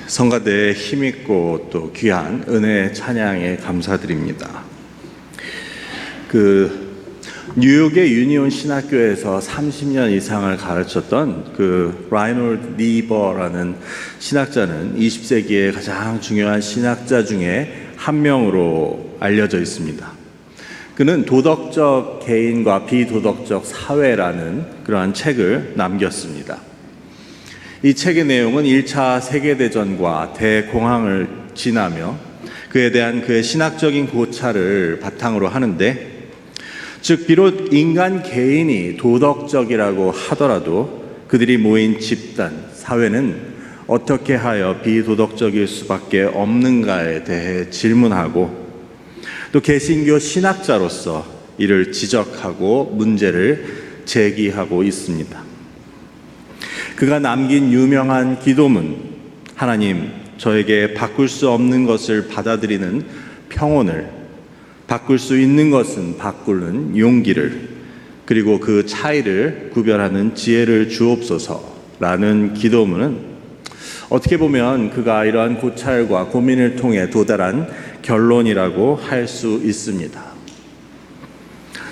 성가대의 힘있고 또 귀한 은혜 찬양에 감사드립니다. 뉴욕의 유니온 신학교에서 30년 이상을 가르쳤던 라이놀드 니버라는 신학자는 20세기의 가장 중요한 신학자 중에 한 명으로 알려져 있습니다. 그는 도덕적 개인과 비도덕적 사회라는 그러한 책을 남겼습니다. 이 책의 내용은 1차 세계대전과 대공황을 지나며 그에 대한 그의 신학적인 고찰을 바탕으로 하는데, 즉 비록 인간 개인이 도덕적이라고 하더라도 그들이 모인 집단, 사회는 어떻게 하여 비도덕적일 수밖에 없는가에 대해 질문하고, 또 개신교 신학자로서 이를 지적하고 문제를 제기하고 있습니다. 그가 남긴 유명한 기도문, 하나님, 저에게 바꿀 수 없는 것을 받아들이는 평온을, 바꿀 수 있는 것은 바꾸는 용기를, 그리고 그 차이를 구별하는 지혜를 주옵소서라는 기도문은 어떻게 보면 그가 이러한 고찰과 고민을 통해 도달한 결론이라고 할 수 있습니다.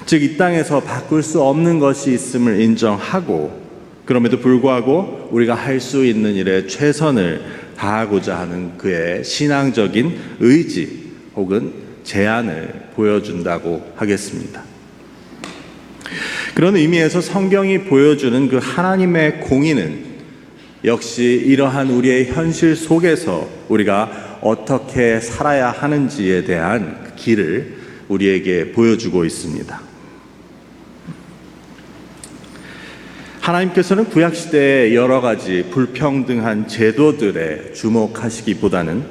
즉, 이 땅에서 바꿀 수 없는 것이 있음을 인정하고, 그럼에도 불구하고 우리가 할 수 있는 일에 최선을 다하고자 하는 그의 신앙적인 의지 혹은 제안을 보여준다고 하겠습니다. 그런 의미에서 성경이 보여주는 그 하나님의 공의는 역시 이러한 우리의 현실 속에서 우리가 어떻게 살아야 하는지에 대한 길을 우리에게 보여주고 있습니다. 하나님께서는 구약시대의 여러 가지 불평등한 제도들에 주목하시기보다는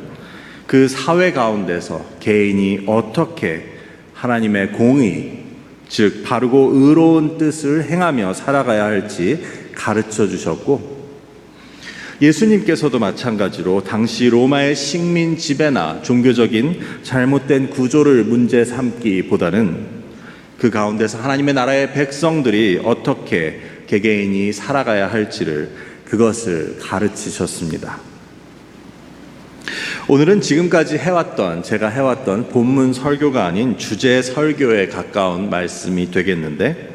그 사회 가운데서 개인이 어떻게 하나님의 공의, 즉 바르고 의로운 뜻을 행하며 살아가야 할지 가르쳐 주셨고, 예수님께서도 마찬가지로 당시 로마의 식민 지배나 종교적인 잘못된 구조를 문제 삼기보다는 그 가운데서 하나님의 나라의 백성들이 어떻게 개개인이 살아가야 할지를, 그것을 가르치셨습니다. 오늘은 지금까지 제가 해왔던 본문 설교가 아닌 주제 설교에 가까운 말씀이 되겠는데,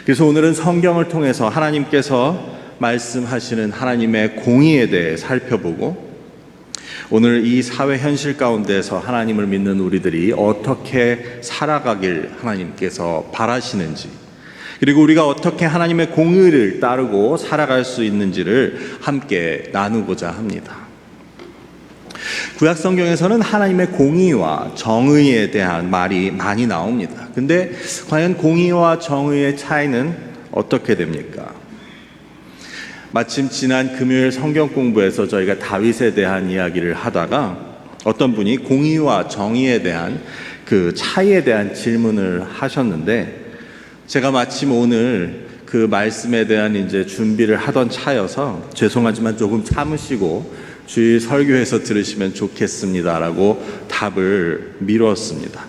그래서 오늘은 성경을 통해서 하나님께서 말씀하시는 하나님의 공의에 대해 살펴보고, 오늘 이 사회 현실 가운데서 하나님을 믿는 우리들이 어떻게 살아가길 하나님께서 바라시는지, 그리고 우리가 어떻게 하나님의 공의를 따르고 살아갈 수 있는지를 함께 나누고자 합니다. 구약 성경에서는 하나님의 공의와 정의에 대한 말이 많이 나옵니다. 근데 과연 공의와 정의의 차이는 어떻게 됩니까? 마침 지난 금요일 성경 공부에서 저희가 다윗에 대한 이야기를 하다가 어떤 분이 공의와 정의에 대한 그 차이에 대한 질문을 하셨는데, 제가 마침 오늘 그 말씀에 대한 준비를 하던 차여서 죄송하지만 조금 참으시고 주일 설교에서 들으시면 좋겠습니다라고 답을 미뤘습니다.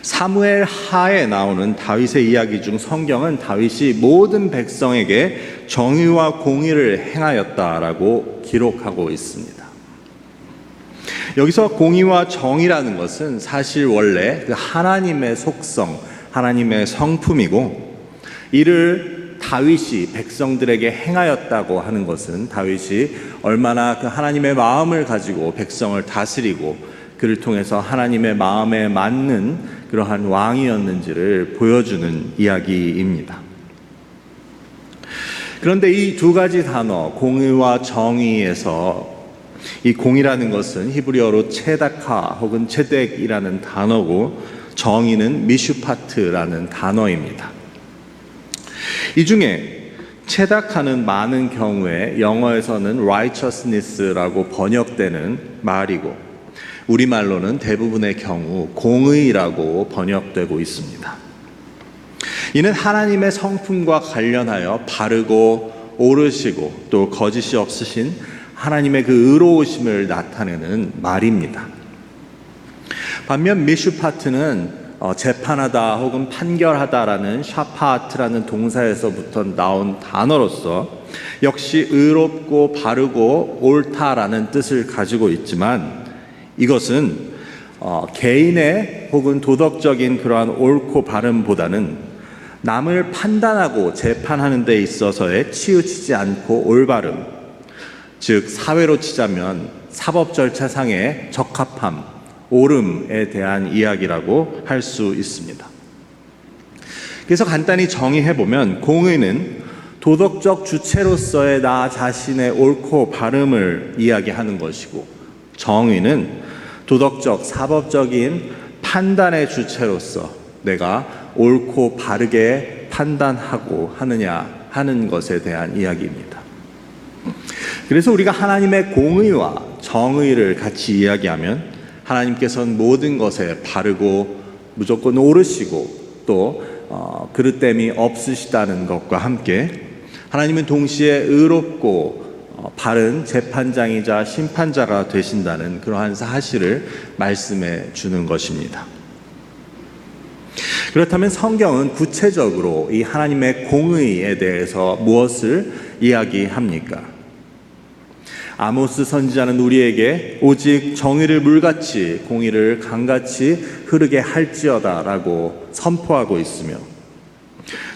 사무엘 하에 나오는 다윗의 이야기 중 성경은 다윗이 모든 백성에게 정의와 공의를 행하였다라고 기록하고 있습니다. 여기서 공의와 정의라는 것은 사실 원래 그 하나님의 속성, 하나님의 성품이고, 이를 다윗이 백성들에게 행하였다고 하는 것은 다윗이 얼마나 그 하나님의 마음을 가지고 백성을 다스리고 그를 통해서 하나님의 마음에 맞는 그러한 왕이었는지를 보여주는 이야기입니다. 그런데 이 두 가지 단어, 공의와 정의에서 이 공이라는 것은 히브리어로 체다카 혹은 체덱이라는 단어고, 정의는 미슈파트라는 단어입니다. 이 중에 체다카는 많은 경우에 영어에서는 righteousness라고 번역되는 말이고, 우리말로는 대부분의 경우 공의라고 번역되고 있습니다. 이는 하나님의 성품과 관련하여 바르고 옳으시고 또 거짓이 없으신 하나님의 그 의로우심을 나타내는 말입니다. 반면 미슈파트는 재판하다 혹은 판결하다라는 샤파트라는 동사에서부터 나온 단어로서 역시 의롭고 바르고 옳다라는 뜻을 가지고 있지만 이것은 개인의 혹은 도덕적인 그러한 옳고 바름보다는 남을 판단하고 재판하는 데 있어서의 치우치지 않고 올바름, 즉 사회로 치자면 사법 절차상의 적합함, 옳음에 대한 이야기라고 할 수 있습니다. 그래서 간단히 정의해보면 공의는 도덕적 주체로서의 나 자신의 옳고 바름을 이야기하는 것이고, 정의는 도덕적 사법적인 판단의 주체로서 내가 옳고 바르게 판단하고 하느냐 하는 것에 대한 이야기입니다. 그래서 우리가 하나님의 공의와 정의를 같이 이야기하면 하나님께서는 모든 것에 바르고 무조건 옳으시고 또 그릇됨이 없으시다는 것과 함께 하나님은 동시에 의롭고 바른 재판장이자 심판자가 되신다는 그러한 사실을 말씀해 주는 것입니다. 그렇다면 성경은 구체적으로 이 하나님의 공의에 대해서 무엇을 이야기합니까? 아모스 선지자는 우리에게 오직 정의를 물같이 공의를 강같이 흐르게 할지어다라고 선포하고 있으며,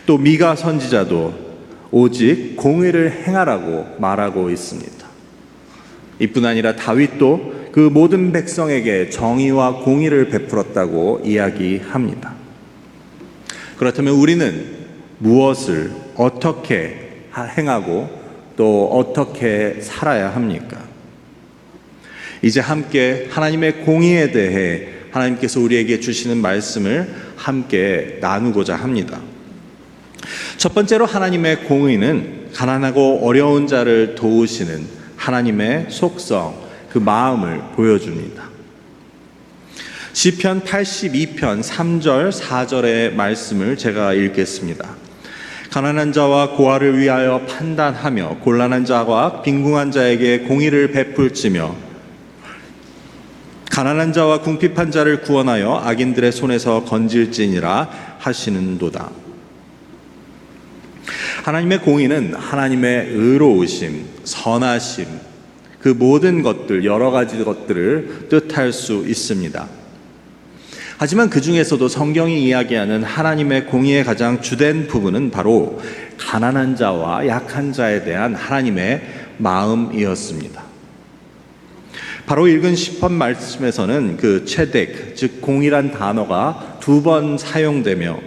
또 미가 선지자도 오직 공의를 행하라고 말하고 있습니다. 이뿐 아니라 다윗도 그 모든 백성에게 정의와 공의를 베풀었다고 이야기합니다. 그렇다면 우리는 무엇을 어떻게 행하고 또 어떻게 살아야 합니까? 이제 함께 하나님의 공의에 대해 하나님께서 우리에게 주시는 말씀을 함께 나누고자 합니다. 첫 번째로 하나님의 공의는 가난하고 어려운 자를 도우시는 하나님의 속성, 그 마음을 보여줍니다. 시편 82편 3절 4절의 말씀을 제가 읽겠습니다. 가난한 자와 고아를 위하여 판단하며 곤란한 자와 빈궁한 자에게 공의를 베풀지며 가난한 자와 궁핍한 자를 구원하여 악인들의 손에서 건질지니라 하시는도다. 하나님의 공의는 하나님의 의로우심, 선하심, 그 모든 것들, 여러 가지 것들을 뜻할 수 있습니다. 하지만 그 중에서도 성경이 이야기하는 하나님의 공의의 가장 주된 부분은 바로 가난한 자와 약한 자에 대한 하나님의 마음이었습니다. 바로 읽은 시편 말씀에서는 그 체덱, 즉 공의란 단어가 2번 사용되며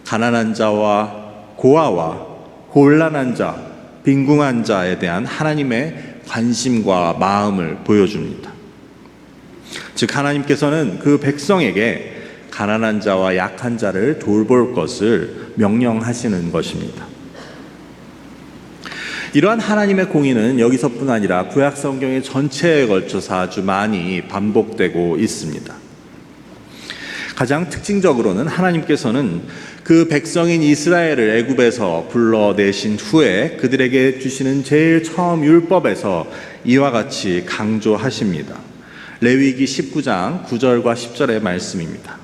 가난한 자와 고아와 곤란한 자, 빈궁한 자에 대한 하나님의 관심과 마음을 보여줍니다. 즉 하나님께서는 그 백성에게 가난한 자와 약한 자를 돌볼 것을 명령하시는 것입니다. 이러한 하나님의 공의는 여기서뿐 아니라 구약 성경의 전체에 걸쳐서 아주 많이 반복되고 있습니다. 가장 특징적으로는 하나님께서는 그 백성인 이스라엘을 애굽에서 불러내신 후에 그들에게 주시는 제일 처음 율법에서 이와 같이 강조하십니다. 레위기 19장 9절과 10절의 말씀입니다.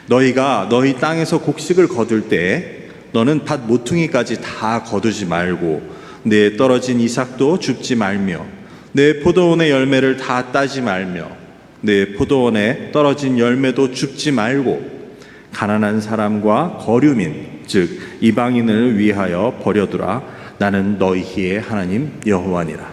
너희가 너희 땅에서 곡식을 거둘 때에 너는 밭 모퉁이까지 다 거두지 말고 내 떨어진 이삭도 줍지 말며 내 포도원의 열매를 다 따지 말며 내 포도원에 떨어진 열매도 줍지 말고 가난한 사람과 거류민 즉 이방인을 위하여 버려두라. 나는 너희의 하나님 여호와니라.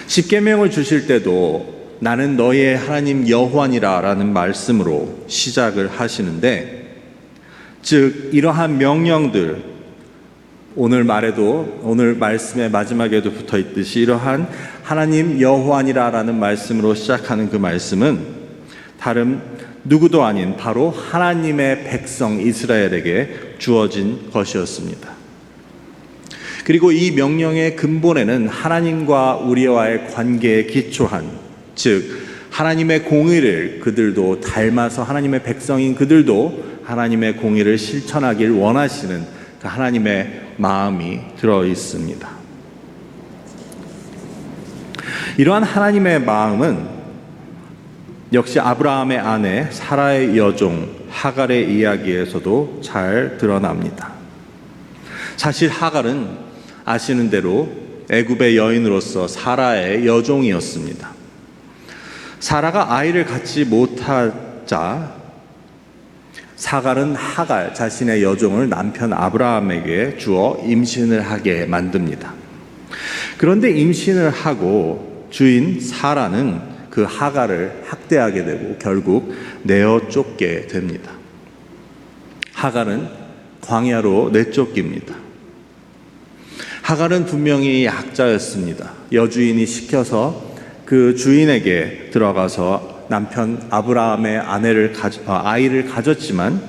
십계명을 주실 때도 나는 너희의 하나님 여호와니라 라는 말씀으로 시작을 하시는데, 즉 이러한 명령들, 오늘 말씀의 마지막에도 붙어 있듯이 이러한 하나님 여호와니라 라는 말씀으로 시작하는 그 말씀은 다른 누구도 아닌 바로 하나님의 백성 이스라엘에게 주어진 것이었습니다. 그리고 이 명령의 근본에는 하나님과 우리와의 관계에 기초한, 즉 하나님의 공의를 그들도 닮아서 하나님의 백성인 그들도 하나님의 공의를 실천하길 원하시는 그 하나님의 마음이 들어 있습니다. 이러한 하나님의 마음은 역시 아브라함의 아내 사라의 여종 하갈의 이야기에서도 잘 드러납니다. 사실 하갈은 아시는 대로 애굽의 여인으로서 사라의 여종이었습니다. 사라가 아이를 갖지 못하자 사갈은 하갈 자신의 여종을 남편 아브라함에게 주어 임신을 하게 만듭니다. 그런데 임신을 하고 주인 사라는 그 하갈을 학대하게 되고 결국 내어 쫓게 됩니다. 하갈은 광야로 내쫓깁니다. 하갈은 분명히 약자였습니다. 여주인이 시켜서 그 주인에게 들어가서 남편 아브라함의 아이를 가졌지만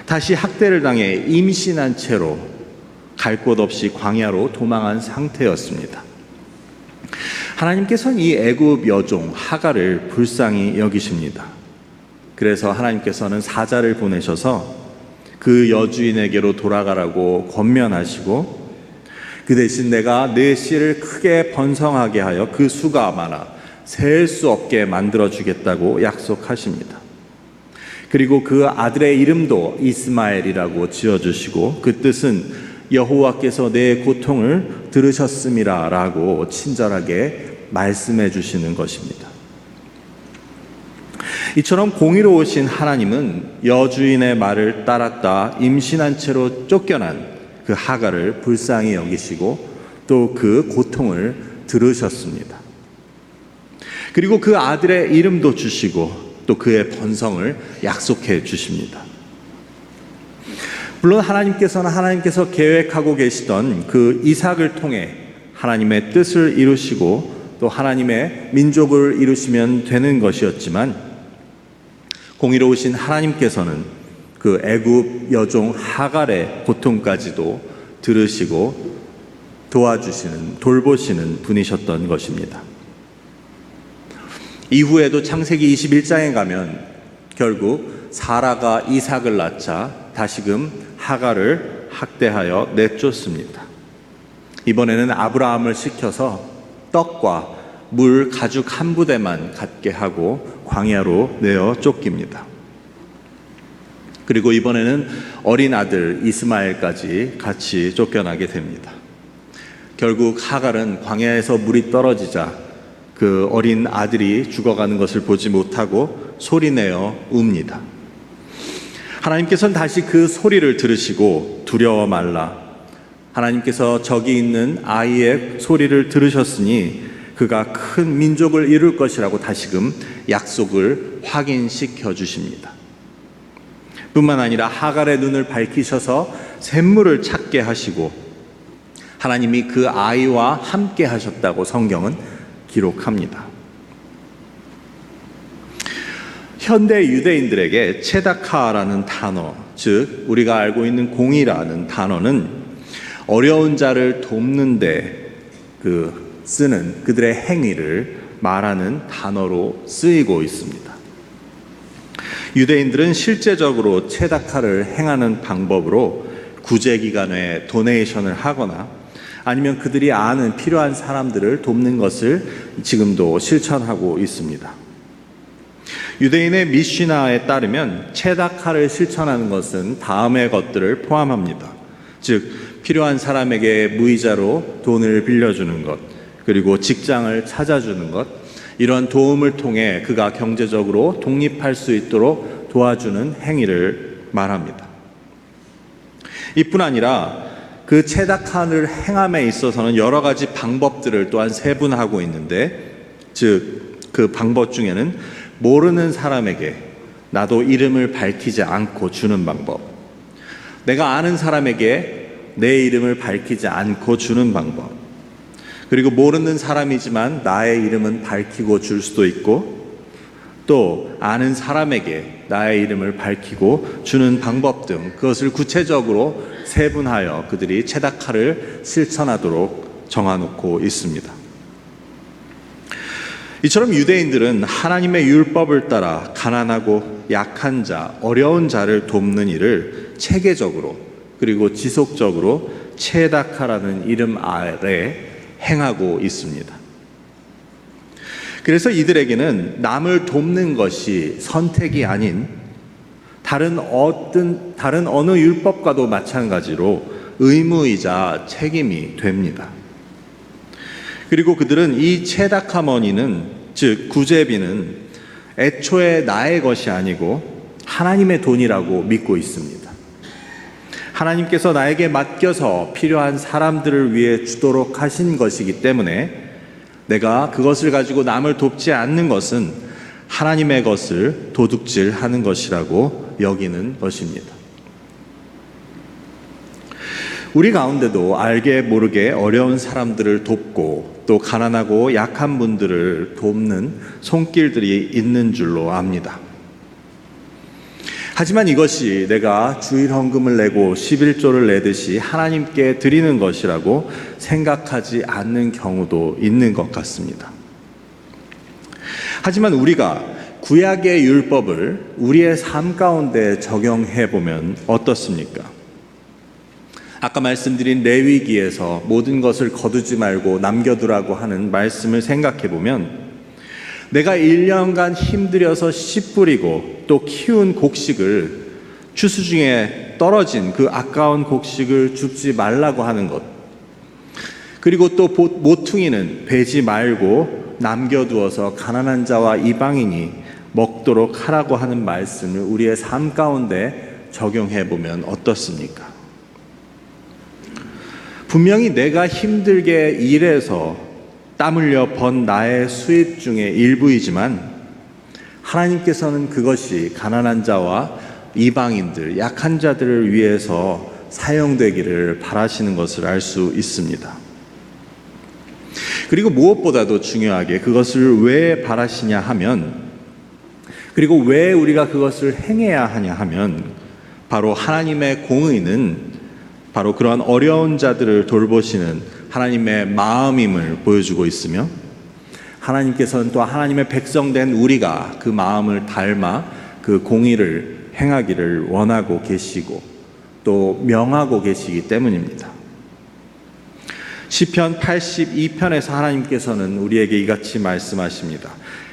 다시 학대를 당해 임신한 채로 갈 곳 없이 광야로 도망한 상태였습니다. 하나님께서는 이 애굽 여종 하갈을 불쌍히 여기십니다. 그래서 하나님께서는 사자를 보내셔서 그 여주인에게로 돌아가라고 권면하시고 그 대신 내가 네 씨를 크게 번성하게 하여 그 수가 많아 셀 수 없게 만들어주겠다고 약속하십니다. 그리고 그 아들의 이름도 이스마엘이라고 지어주시고 그 뜻은 여호와께서 내 고통을 들으셨음이라 라고 친절하게 말씀해 주시는 것입니다. 이처럼 공의로우신 하나님은 여주인의 말을 따랐다 임신한 채로 쫓겨난 그 하갈을 불쌍히 여기시고 또 그 고통을 들으셨습니다. 그리고 그 아들의 이름도 주시고 또 그의 번성을 약속해 주십니다. 물론 하나님께서 계획하고 계시던 그 이삭을 통해 하나님의 뜻을 이루시고 또 하나님의 민족을 이루시면 되는 것이었지만 공의로우신 하나님께서는 그 애굽 여종 하갈의 고통까지도 들으시고 돌보시는 분이셨던 것입니다. 이후에도 창세기 21장에 가면 결국 사라가 이삭을 낳자 다시금 하갈을 학대하여 내쫓습니다. 이번에는 아브라함을 시켜서 떡과 물 가죽 한 부대만 갖게 하고 광야로 내어 쫓깁니다. 그리고 이번에는 어린 아들 이스마엘까지 같이 쫓겨나게 됩니다. 결국 하갈은 광야에서 물이 떨어지자 그 어린 아들이 죽어가는 것을 보지 못하고 소리내어 웁니다. 하나님께서는 다시 그 소리를 들으시고 두려워 말라. 하나님께서 저기 있는 아이의 소리를 들으셨으니 그가 큰 민족을 이룰 것이라고 다시금 약속을 확인시켜 주십니다. 뿐만 아니라 하갈의 눈을 밝히셔서 샘물을 찾게 하시고 하나님이 그 아이와 함께 하셨다고 성경은 기록합니다. 현대 유대인들에게 체다카라는 단어, 즉 우리가 알고 있는 공의라는 단어는 어려운 자를 돕는데 쓰는 그들의 행위를 말하는 단어로 쓰이고 있습니다. 유대인들은 실제적으로 체다카를 행하는 방법으로 구제기관에 도네이션을 하거나 아니면 그들이 아는 필요한 사람들을 돕는 것을 지금도 실천하고 있습니다. 유대인의 미시나에 따르면 체다카를 실천하는 것은 다음의 것들을 포함합니다. 즉 필요한 사람에게 무이자로 돈을 빌려주는 것, 그리고 직장을 찾아주는 것, 이런 도움을 통해 그가 경제적으로 독립할 수 있도록 도와주는 행위를 말합니다. 이뿐 아니라 그 체다카를 행함에 있어서는 여러 가지 방법들을 또한 세분하고 있는데, 즉 그 방법 중에는 모르는 사람에게 나도 이름을 밝히지 않고 주는 방법, 내가 아는 사람에게 내 이름을 밝히지 않고 주는 방법, 그리고 모르는 사람이지만 나의 이름은 밝히고 줄 수도 있고 또 아는 사람에게 나의 이름을 밝히고 주는 방법 등 그것을 구체적으로 세분하여 그들이 체다카를 실천하도록 정해놓고 있습니다. 이처럼 유대인들은 하나님의 율법을 따라 가난하고 약한 자, 어려운 자를 돕는 일을 체계적으로 그리고 지속적으로 체다카라는 이름 아래 행하고 있습니다. 그래서 이들에게는 남을 돕는 것이 선택이 아닌 다른 어느 율법과도 마찬가지로 의무이자 책임이 됩니다. 그리고 그들은 이 체다카머니는, 즉 구제비는 애초에 나의 것이 아니고 하나님의 돈이라고 믿고 있습니다. 하나님께서 나에게 맡겨서 필요한 사람들을 위해 주도록 하신 것이기 때문에 내가 그것을 가지고 남을 돕지 않는 것은 하나님의 것을 도둑질하는 것이라고 여기는 것입니다. 우리 가운데도 알게 모르게 어려운 사람들을 돕고 또 가난하고 약한 분들을 돕는 손길들이 있는 줄로 압니다. 하지만 이것이 내가 주일 헌금을 내고 11조를 내듯이 하나님께 드리는 것이라고 생각하지 않는 경우도 있는 것 같습니다. 하지만 우리가 구약의 율법을 우리의 삶 가운데 적용해 보면 어떻습니까? 아까 말씀드린 레위기에서 모든 것을 거두지 말고 남겨두라고 하는 말씀을 생각해 보면 내가 1년간 힘들여서 씨 뿌리고 또 키운 곡식을 추수 중에 떨어진 그 아까운 곡식을 줍지 말라고 하는 것, 그리고 또 모퉁이는 베지 말고 남겨두어서 가난한 자와 이방인이 먹도록 하라고 하는 말씀을 우리의 삶 가운데 적용해 보면 어떻습니까? 분명히 내가 힘들게 일해서 땀 흘려 번 나의 수입 중에 일부이지만 하나님께서는 그것이 가난한 자와 이방인들, 약한 자들을 위해서 사용되기를 바라시는 것을 알 수 있습니다. 그리고 무엇보다도 중요하게 그것을 왜 바라시냐 하면, 그리고 왜 우리가 그것을 행해야 하냐 하면 바로 하나님의 공의는 바로 그러한 어려운 자들을 돌보시는 하나님의 마음임을 보여주고 있으며, 하나님께서는 또 하나님의 백성된 우리가 그 마음을 닮아 그 공의를 행하기를 원하고 계시고 또 명하고 계시기 때문입니다. 시편 82편에서 하나님께서는 우리에게 이같이 말씀하십니다.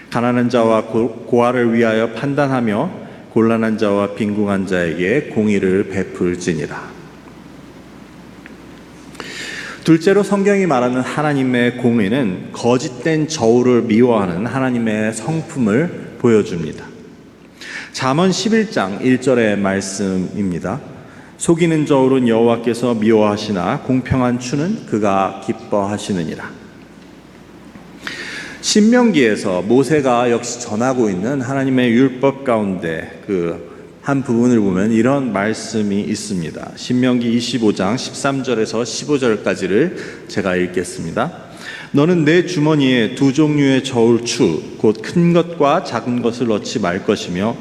가난한 자와 고아를 위하여 판단하며 곤란한 자와 빈궁한 자에게 공의를 베풀지니라. 둘째로 성경이 말하는 하나님의 공의는 거짓된 저울을 미워하는 하나님의 성품을 보여줍니다. 잠언 11장 1절의 말씀입니다. 속이는 저울은 여호와께서 미워하시나 공평한 추는 그가 기뻐하시느니라. 신명기에서 모세가 역시 전하고 있는 하나님의 율법 가운데 한 부분을 보면 이런 말씀이 있습니다. 신명기 25장 13절에서 15절까지를 제가 읽겠습니다. 너는 내 주머니에 두 종류의 저울추 곧 큰 것과 작은 것을 넣지 말 것이며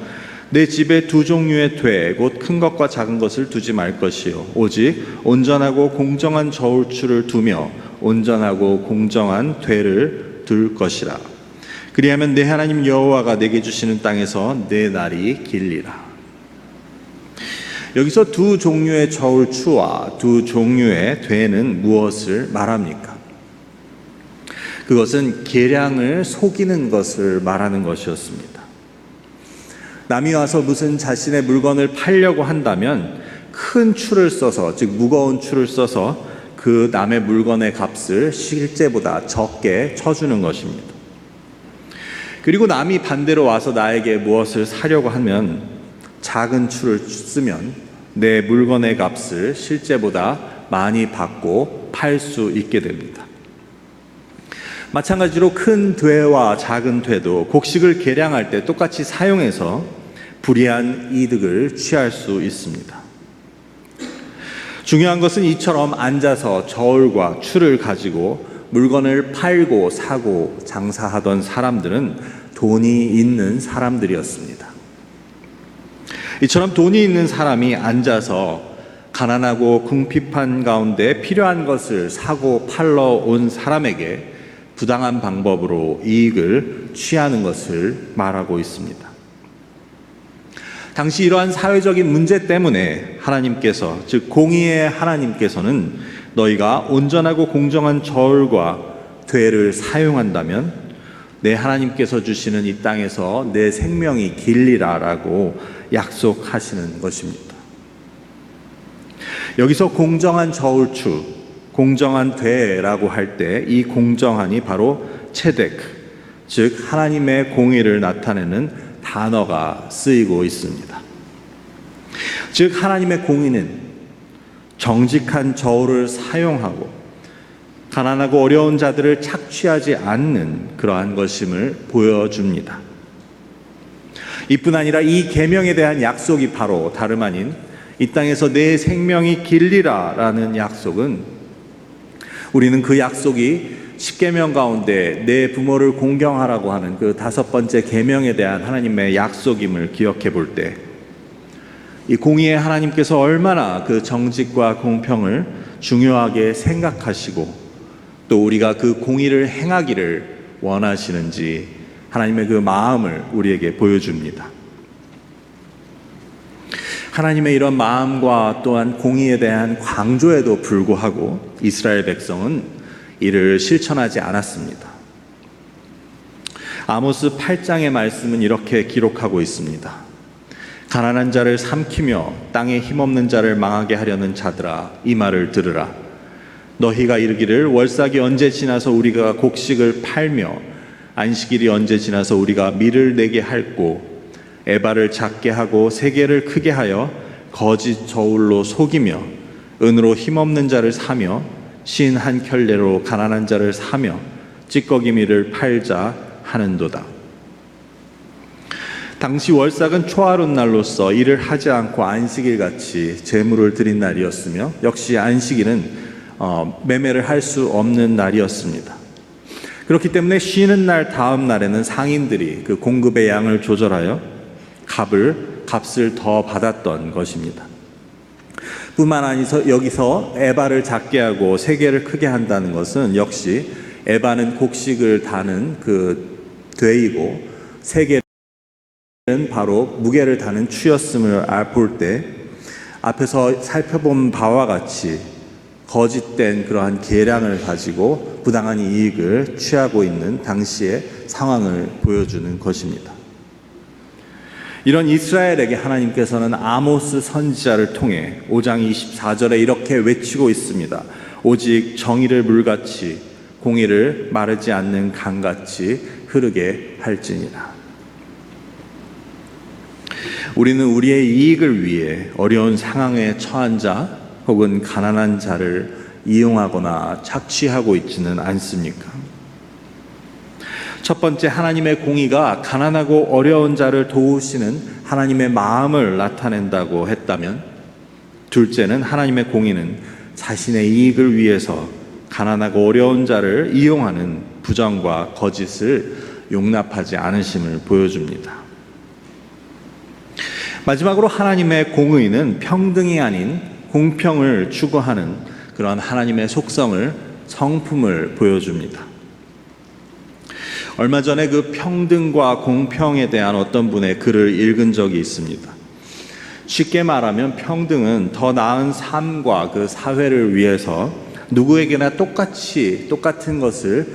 내 집에 두 종류의 돼 곧 큰 것과 작은 것을 두지 말 것이요 오직 온전하고 공정한 저울추를 두며 온전하고 공정한 되를 둘 것이라. 그리하면 내 하나님 여호와가 내게 주시는 땅에서 내 날이 길리라. 여기서 두 종류의 저울추와 두 종류의 되는 무엇을 말합니까? 그것은 계량을 속이는 것을 말하는 것이었습니다. 남이 와서 무슨 자신의 물건을 팔려고 한다면 큰 추를 써서, 즉 무거운 추를 써서 그 남의 물건의 값을 실제보다 적게 쳐주는 것입니다. 그리고 남이 반대로 와서 나에게 무엇을 사려고 하면 작은 추를 쓰면 내 물건의 값을 실제보다 많이 받고 팔 수 있게 됩니다. 마찬가지로 큰 되와 작은 되도 곡식을 계량할 때 똑같이 사용해서 불이한 이득을 취할 수 있습니다. 중요한 것은 이처럼 앉아서 저울과 추를 가지고 물건을 팔고 사고 장사하던 사람들은 돈이 있는 사람들이었습니다. 이처럼 돈이 있는 사람이 앉아서 가난하고 궁핍한 가운데 필요한 것을 사고 팔러 온 사람에게 부당한 방법으로 이익을 취하는 것을 말하고 있습니다. 당시 이러한 사회적인 문제 때문에 하나님께서, 즉 공의의 하나님께서는 너희가 온전하고 공정한 저울과 되를 사용한다면 내 하나님께서 주시는 이 땅에서 내 생명이 길리라라고 약속하시는 것입니다. 여기서 공정한 저울추, 공정한 되라고 할 때 이 공정한이 바로 체데크, 즉 하나님의 공의를 나타내는 단어가 쓰이고 있습니다. 즉 하나님의 공의는 정직한 저울을 사용하고 가난하고 어려운 자들을 착취하지 않는 그러한 것임을 보여줍니다. 이뿐 아니라 이 계명에 대한 약속이 바로 다름 아닌 이 땅에서 내 생명이 길리라라는 약속은, 우리는 그 약속이 십계명 가운데 내 부모를 공경하라고 하는 그 5번째 계명에 대한 하나님의 약속임을 기억해 볼 때, 이 공의의 하나님께서 얼마나 그 정직과 공평을 중요하게 생각하시고 또 우리가 그 공의를 행하기를 원하시는지 하나님의 그 마음을 우리에게 보여줍니다. 하나님의 이런 마음과 또한 공의에 대한 강조에도 불구하고 이스라엘 백성은 이를 실천하지 않았습니다. 아모스 8장의 말씀은 이렇게 기록하고 있습니다. 가난한 자를 삼키며 땅에 힘없는 자를 망하게 하려는 자들아, 이 말을 들으라. 너희가 이르기를 월삭이 언제 지나서 우리가 곡식을 팔며 안식일이 언제 지나서 우리가 밀을 내게 할꼬, 에바를 작게 하고 세계를 크게 하여 거짓 저울로 속이며 은으로 힘없는 자를 사며 신 한 켤레로 가난한 자를 사며 찌꺼기 밀을 팔자 하는도다. 당시 월삭은 초하룻 날로서 일을 하지 않고 안식일같이 제물을 드린 날이었으며 역시 안식일은 매매를 할 수 없는 날이었습니다. 그렇기 때문에 쉬는 날 다음 날에는 상인들이 그 공급의 양을 조절하여 값을 더 받았던 것입니다. 뿐만 아니라 여기서 에바를 작게 하고 세계를 크게 한다는 것은 역시 에바는 곡식을 다는 그 되이고 세계는 바로 무게를 다는 추였음을 볼 때 앞에서 살펴본 바와 같이 거짓된 그러한 계량을 가지고 부당한 이익을 취하고 있는 당시의 상황을 보여주는 것입니다. 이런 이스라엘에게 하나님께서는 아모스 선지자를 통해 5장 24절에 이렇게 외치고 있습니다. 오직 정의를 물같이 공의를 마르지 않는 강같이 흐르게 할지니라. 우리는 우리의 이익을 위해 어려운 상황에 처한 자 혹은 가난한 자를 이용하거나 착취하고 있지는 않습니까? 첫 번째, 하나님의 공의가 가난하고 어려운 자를 도우시는 하나님의 마음을 나타낸다고 했다면, 둘째는 하나님의 공의는 자신의 이익을 위해서 가난하고 어려운 자를 이용하는 부정과 거짓을 용납하지 않으심을 보여줍니다. 마지막으로 하나님의 공의는 평등이 아닌 공평을 추구하는 그런 하나님의 속성을, 성품을 보여줍니다. 얼마 전에 그 평등과 공평에 대한 어떤 분의 글을 읽은 적이 있습니다. 쉽게 말하면 평등은 더 나은 삶과 그 사회를 위해서 누구에게나 똑같은 것을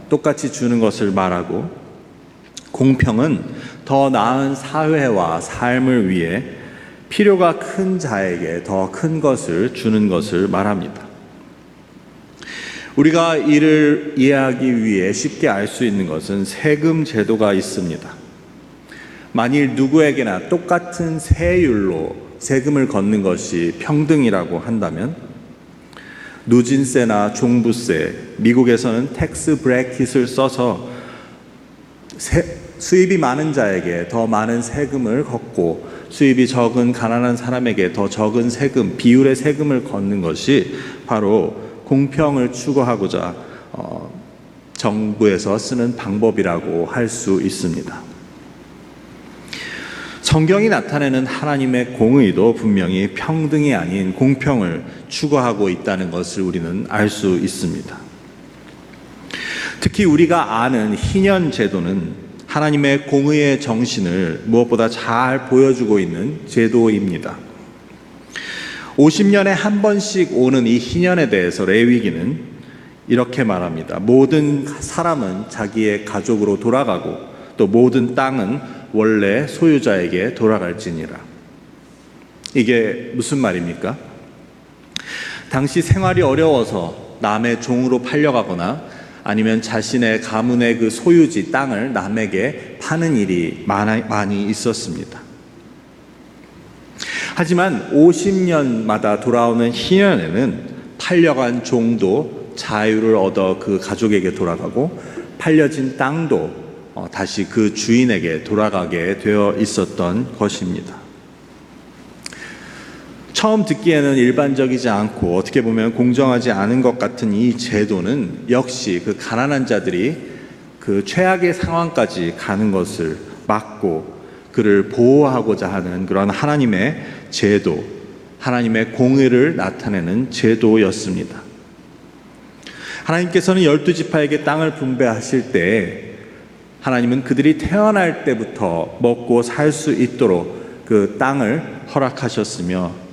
똑같이 주는 것을 말하고, 공평은 더 나은 사회와 삶을 위해 필요가 큰 자에게 더 큰 것을 주는 것을 말합니다. 우리가 이를 이해하기 위해 쉽게 알 수 있는 것은 세금 제도가 있습니다. 만일 누구에게나 똑같은 세율로 세금을 걷는 것이 평등이라고 한다면, 누진세나 종부세, 미국에서는 텍스 브래킷을 써서 수입이 많은 자에게 더 많은 세금을 걷고 수입이 적은 가난한 사람에게 더 적은 세금, 비율의 세금을 걷는 것이 바로 공평을 추구하고자 정부에서 쓰는 방법이라고 할 수 있습니다. 성경이 나타내는 하나님의 공의도 분명히 평등이 아닌 공평을 추구하고 있다는 것을 우리는 알 수 있습니다. 특히 우리가 아는 희년 제도는 하나님의 공의의 정신을 무엇보다 잘 보여주고 있는 제도입니다. 50년에 한 번씩 오는 이 희년에 대해서 레위기는 이렇게 말합니다. 모든 사람은 자기의 가족으로 돌아가고 또 모든 땅은 원래 소유자에게 돌아갈지니라. 이게 무슨 말입니까? 당시 생활이 어려워서 남의 종으로 팔려가거나 아니면 자신의 가문의 그 소유지 땅을 남에게 파는 일이 많이 있었습니다. 하지만 50년마다 돌아오는 희년에는 팔려간 종도 자유를 얻어 그 가족에게 돌아가고 팔려진 땅도 다시 그 주인에게 돌아가게 되어 있었던 것입니다. 처음 듣기에는 일반적이지 않고 어떻게 보면 공정하지 않은 것 같은 이 제도는 역시 그 가난한 자들이 그 최악의 상황까지 가는 것을 막고 그를 보호하고자 하는 그런 하나님의 제도, 하나님의 공의를 나타내는 제도였습니다. 하나님께서는 12지파에게 땅을 분배하실 때 하나님은 그들이 태어날 때부터 먹고 살 수 있도록 그 땅을 허락하셨으며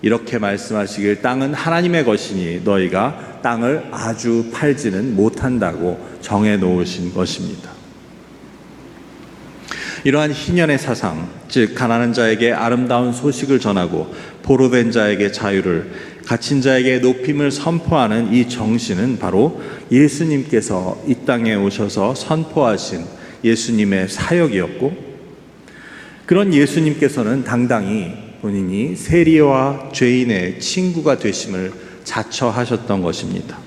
이렇게 말씀하시길 땅은 하나님의 것이니 너희가 땅을 아주 팔지는 못한다고 정해 놓으신 것입니다. 이러한 희년의 사상, 즉 가난한 자에게 아름다운 소식을 전하고 포로된 자에게 자유를, 갇힌 자에게 높임을 선포하는 이 정신은 바로 예수님께서 이 땅에 오셔서 선포하신 예수님의 사역이었고, 그런 예수님께서는 당당히 본인이 세리와 죄인의 친구가 되심을 자처하셨던 것입니다.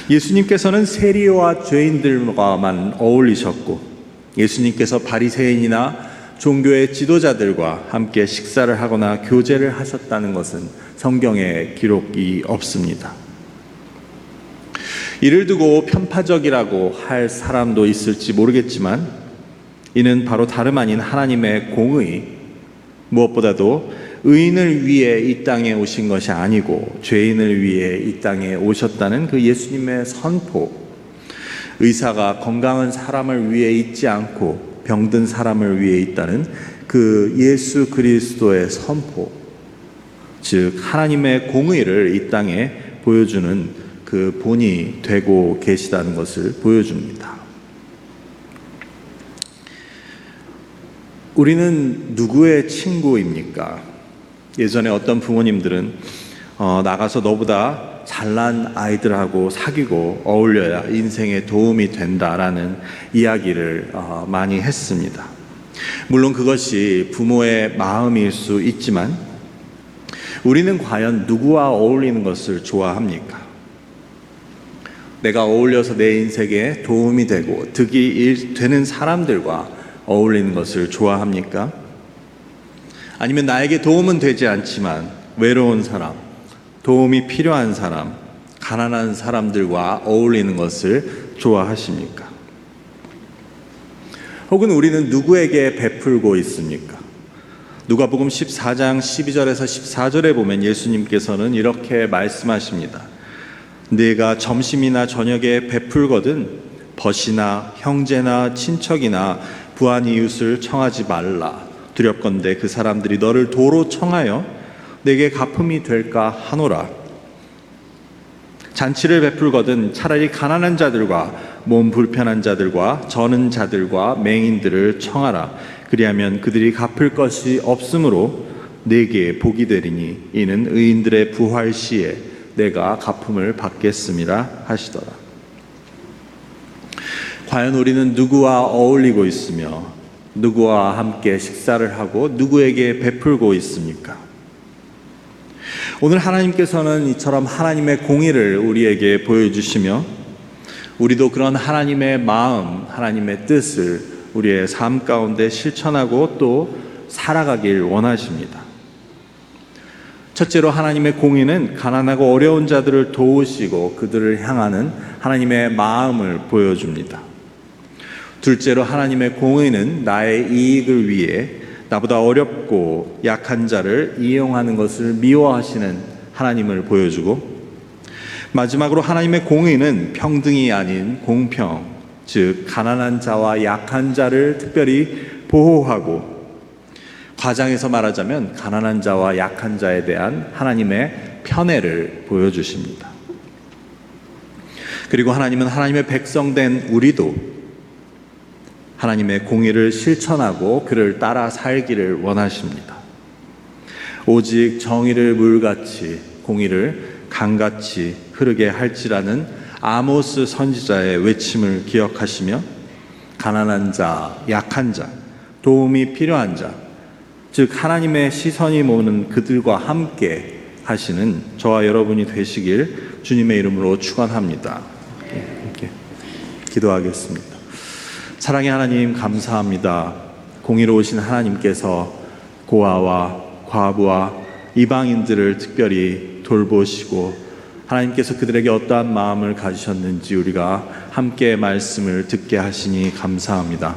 예수님께서는 세리와 죄인들과만 어울리셨고 예수님께서 바리새인이나 종교의 지도자들과 함께 식사를 하거나 교제를 하셨다는 것은 성경에 기록이 없습니다. 이를 두고 편파적이라고 할 사람도 있을지 모르겠지만 이는 바로 다름 아닌 하나님의 공의, 무엇보다도 의인을 위해 이 땅에 오신 것이 아니고 죄인을 위해 이 땅에 오셨다는 그 예수님의 선포, 의사가 건강한 사람을 위해 있지 않고 병든 사람을 위해 있다는 그 예수 그리스도의 선포, 즉 하나님의 공의를 이 땅에 보여주는 그 본이 되고 계시다는 것을 보여줍니다. 우리는 누구의 친구입니까? 예전에 어떤 부모님들은 나가서 너보다 잘난 아이들하고 사귀고 어울려야 인생에 도움이 된다라는 이야기를 많이 했습니다. 물론 그것이 부모의 마음일 수 있지만 우리는 과연 누구와 어울리는 것을 좋아합니까? 내가 어울려서 내 인생에 도움이 되고 득이 되는 사람들과 어울리는 것을 좋아합니까? 아니면 나에게 도움은 되지 않지만 외로운 사람, 도움이 필요한 사람, 가난한 사람들과 어울리는 것을 좋아하십니까? 혹은 우리는 누구에게 베풀고 있습니까? 누가복음 14장 12절에서 14절에 보면 예수님께서는 이렇게 말씀하십니다. 네가 점심이나 저녁에 베풀거든 벗이나 형제나 친척이나 부한 이웃을 청하지 말라. 두렵건대 그 사람들이 너를 도로 청하여 내게 갚음이 될까 하노라. 잔치를 베풀거든 차라리 가난한 자들과 몸 불편한 자들과 저는 자들과 맹인들을 청하라. 그리하면 그들이 갚을 것이 없으므로 내게 복이 되리니 이는 의인들의 부활 시에 내가 갚음을 받겠음이라 하시더라. 과연 우리는 누구와 어울리고 있으며 누구와 함께 식사를 하고 누구에게 베풀고 있습니까? 오늘 하나님께서는 이처럼 하나님의 공의를 우리에게 보여주시며 우리도 그런 하나님의 마음, 하나님의 뜻을 우리의 삶 가운데 실천하고 또 살아가길 원하십니다. 첫째로 하나님의 공의는 가난하고 어려운 자들을 도우시고 그들을 향하는 하나님의 마음을 보여줍니다. 둘째로 하나님의 공의는 나의 이익을 위해 나보다 어렵고 약한 자를 이용하는 것을 미워하시는 하나님을 보여주고, 마지막으로 하나님의 공의는 평등이 아닌 공평, 즉 가난한 자와 약한 자를 특별히 보호하고, 과장해서 말하자면 가난한 자와 약한 자에 대한 하나님의 편애를 보여주십니다. 그리고 하나님은 하나님의 백성된 우리도 하나님의 공의를 실천하고 그를 따라 살기를 원하십니다. 오직 정의를 물같이 공의를 강같이 흐르게 할지라는 아모스 선지자의 외침을 기억하시며 가난한 자, 약한 자, 도움이 필요한 자, 즉 하나님의 시선이 모는 그들과 함께 하시는 저와 여러분이 되시길 주님의 이름으로 축원합니다. 이렇게 기도하겠습니다. 사랑의 하나님, 감사합니다. 공의로우신 하나님께서 고아와 과부와 이방인들을 특별히 돌보시고 하나님께서 그들에게 어떠한 마음을 가지셨는지 우리가 함께 말씀을 듣게 하시니 감사합니다.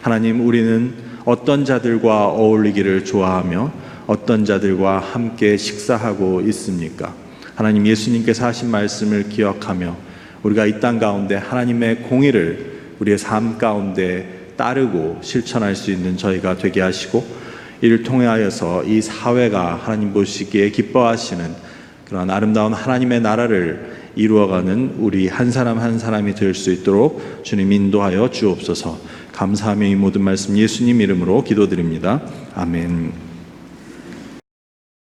하나님, 우리는 어떤 자들과 어울리기를 좋아하며 어떤 자들과 함께 식사하고 있습니까? 하나님, 예수님께서 하신 말씀을 기억하며 우리가 이 땅 가운데 하나님의 공의를 우리의 삶 가운데 따르고 실천할 수 있는 저희가 되게 하시고 이를 통하여서 이 사회가 하나님 보시기에 기뻐하시는 그러한 아름다운 하나님의 나라를 이루어가는 우리 한 사람 한 사람이 될 수 있도록 주님 인도하여 주옵소서. 감사하며 이 모든 말씀 예수님 이름으로 기도드립니다. 아멘.